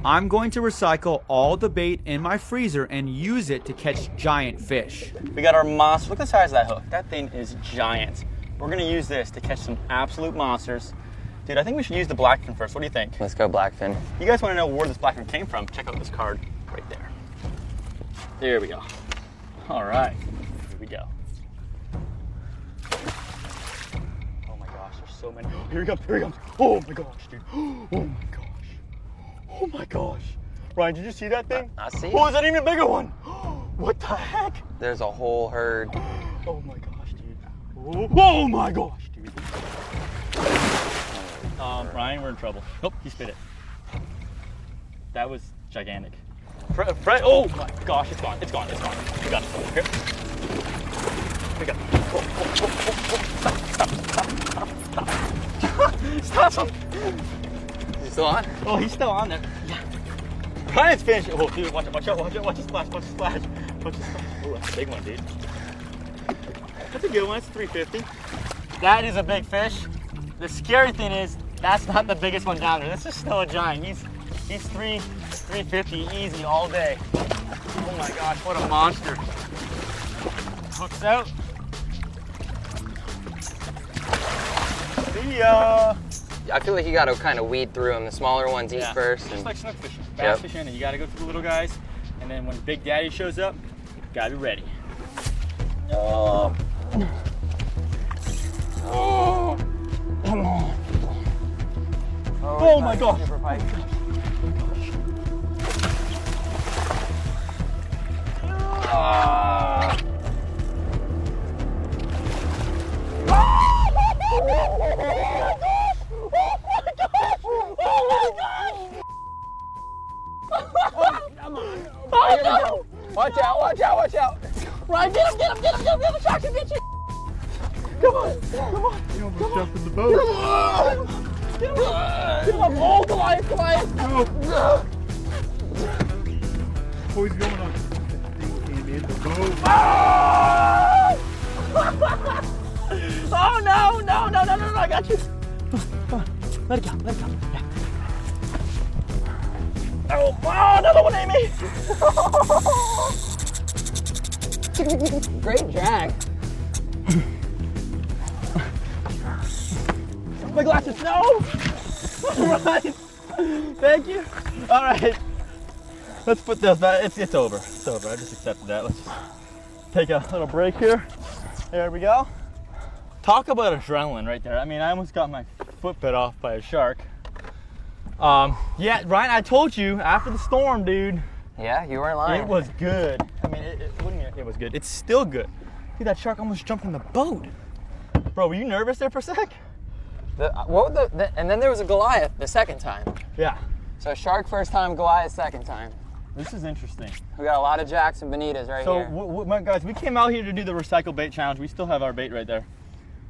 I'm going to recycle all the bait in my freezer and use it to catch giant fish. We got our monster. Look at the size of that hook. That thing is giant. We're gonna use this to catch some absolute monsters. Dude, I think we should use the blackfin first. What do you think? Let's go blackfin. You guys wanna know where this blackfin came from? Check out this card right there. There we go. All right, here we go. Oh my gosh, there's so many. Here he comes, here he comes. Oh my gosh, dude. Oh my gosh. Oh my gosh. Ryan, did you see that thing? I see it. Oh, is that even a bigger one? What the heck? There's a whole herd. Oh my gosh, dude. Oh my gosh, dude. Ryan, we're in trouble. Nope, he spit it. That was gigantic. Fred, oh my gosh, it's gone, it's gone, it's gone. We got it. Here. We got it. Stop. Is he still on? Oh, he's still on there. Yeah. Ryan's finished. Oh, dude, watch out, watch out, watch out, watch the splash, watch the splash. Watch the splash. Oh, that's a big one, dude. That's a good one, it's 350. That is a big fish. The scary thing is, that's not the biggest one down there. This is still a giant. He's 350 easy all day. Oh my gosh, what a monster. Hooks out. See ya. I feel like you got to kind of weed through them. The smaller ones eat first. Just like snook fishing, bass fishing, and you got to go through the little guys. And then when Big Daddy shows up, you got to be ready. Oh. Oh. Come on. Oh my gosh. Watch out, watch out, watch out. Ryan, get him, the shark can get you. Come on. You almost jumped in the boat. Get him up. Oh, Goliath. Oh, he's going on. Came in the boat. Oh, no, I got you. Come on, let it go. Yeah. Oh, another one, Amy. Great drag. My glasses, no! Right. Thank you. All right. Let's put this back. It's over. It's over. I just accepted that. Let's just take a little break here. There we go. Talk about adrenaline right there. I mean, I almost got my foot bit off by a shark. Yeah, Ryan, I told you after the storm, dude. Yeah, you weren't lying. It was good. I mean, it was good. It's still good. Dude, that shark almost jumped in the boat. Bro, were you nervous there for a sec? And then there was a Goliath the second time. Yeah. So shark first time, Goliath second time. This is interesting. We got a lot of jacks and bonitas right here. So, guys, we came out here to do the recycle bait challenge. We still have our bait right there.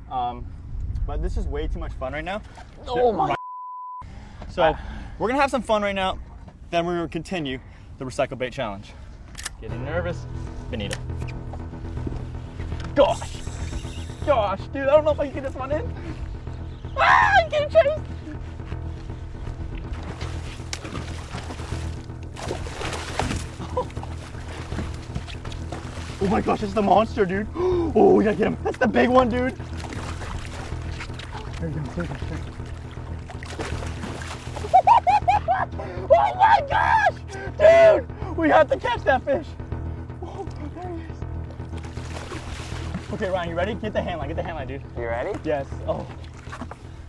But this is way too much fun right now. Oh my. So we're gonna have some fun right now. Then we're gonna continue the recycle bait challenge. Getting nervous, bonita. Gosh, dude, I don't know if I can get this one in. I'm getting chased. Oh my gosh, it's the monster, dude. Oh, we gotta get him. That's the big one, dude. There he goes. Oh my gosh! Dude! We have to catch that fish. Oh, there he is. Okay, Ryan, you ready? Get the hand line, dude. You ready? Yes. Oh.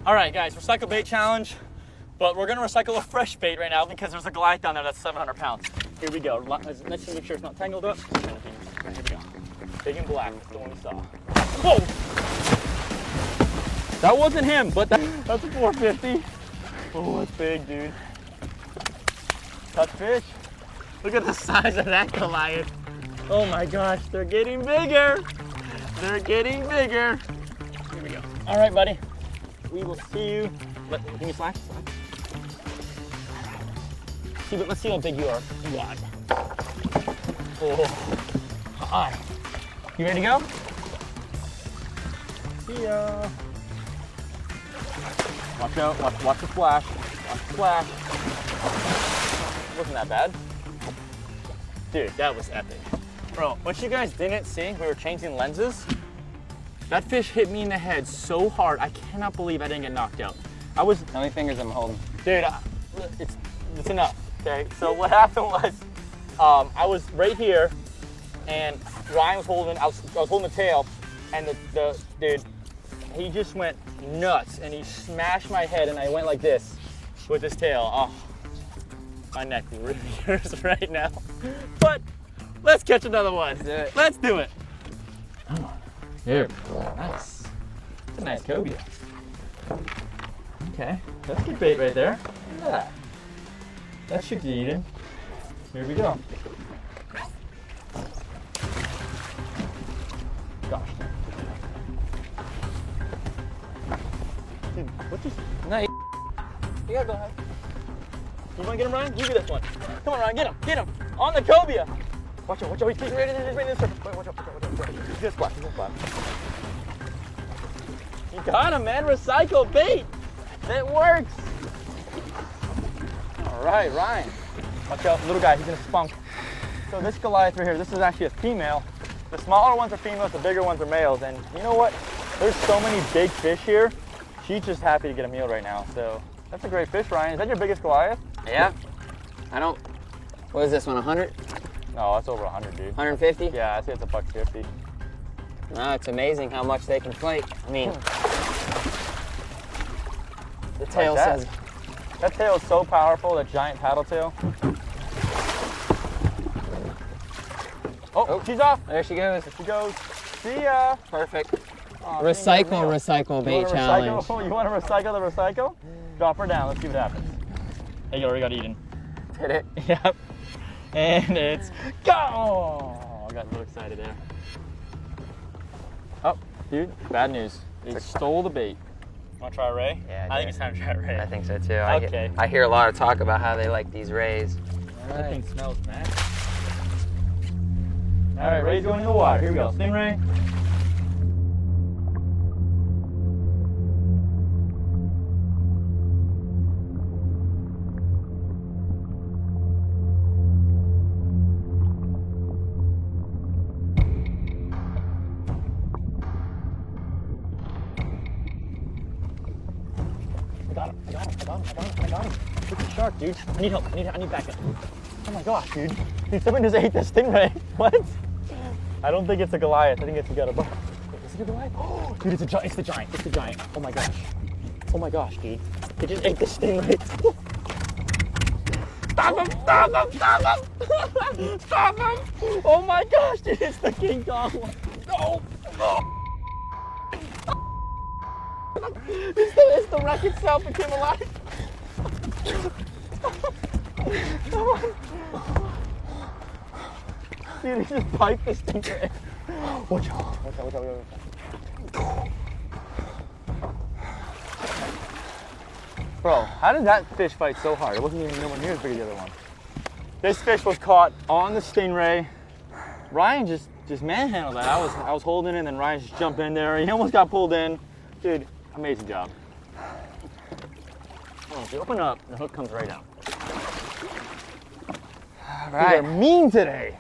All right, guys, recycle bait challenge. But we're gonna recycle a fresh bait right now because there's a Goliath down there that's 700 pounds. Here we go. Let's make sure it's not tangled up. Here we go. Big and black, that's the one we saw. Whoa! That wasn't him, but that's a 450. Oh, that's big, dude. Touch fish. Look at the size of that Goliath. Oh my gosh, they're getting bigger. They're getting bigger. Here we go. All right, buddy. We will see you. Give me slack. Let's see how big you are. God. Oh. All right. You ready to go? See ya. Watch out. Watch the splash. Watch the splash. wasn't that bad. Dude, that was epic. Bro, what you guys didn't see, we were changing lenses. That fish hit me in the head so hard, I cannot believe I didn't get knocked out. How many fingers am I holding? Dude, it's enough, okay? So what happened was, I was right here, and Ryan was holding, I was holding the tail, and the dude, he just went nuts, and he smashed my head, and I went like this with his tail. Oh, my neck really hurts right now. But let's catch another one. Let's do it. Here. Nice. That's a nice cobia. Okay, that's good bait right there. Look at that. That should be eaten. Here we go. Gosh. Dude, what just? No, you gotta go ahead. You wanna get him, Ryan? You get this one. Come on, Ryan, get him. On the cobia. Watch out, he's right in this circle. Wait, watch out. He's gonna splash. You got him, man. Recycle bait. It works. All right, Ryan. Watch out, little guy, he's gonna spunk. So this Goliath right here, this is actually a female. The smaller ones are females, the bigger ones are males. And you know what? There's so many big fish here. She's just happy to get a meal right now. So that's a great fish, Ryan. Is that your biggest Goliath? Yeah. What is this one, 100? No, that's over 100, dude. 150? Yeah, I'd say it's a $1.50. No, it's amazing how much they can fight. I mean, the tail Like that. says. That tail is so powerful, that giant paddle tail. Oh, she's off. There she goes. There she goes. See ya. Perfect. Oh, Recycle bait challenge. You want to recycle the recycle? Drop her down. Let's see what happens. Hey, you already got eaten. Hit it. Yep. And it's go. Oh, I got a little excited there. Oh, dude, bad news. They stole the bait. Want to try a ray? Yeah, I think it's time to try a ray. I think so too. Okay. I hear a lot of talk about how they like these rays. That thing smells nasty. All right, ray's going in the water. Here we go. Stingray. I got him. Look at the shark, dude. I need help. I need backup. Oh my gosh, dude. Dude, someone just ate this stingray. What? I don't think it's a Goliath. I think it's a gutterbug. Wait, is it a Goliath? Oh, dude, it's the giant. Oh my gosh, dude. They just ate this stingray. Stop him! Stop him! Oh my gosh, dude, it's the King Kong one. No! It's the wreck itself that came alive. Come on. Dude, he just piped this thing in. Watch out. Bro, how did that fish fight so hard? It wasn't even nowhere near as big as the other one. This fish was caught on the stingray. Ryan just manhandled that. I was holding it, and then Ryan just jumped in there. He almost got pulled in. Dude, amazing job. Oh, if you open up, the hook comes right out. All right. They're mean today.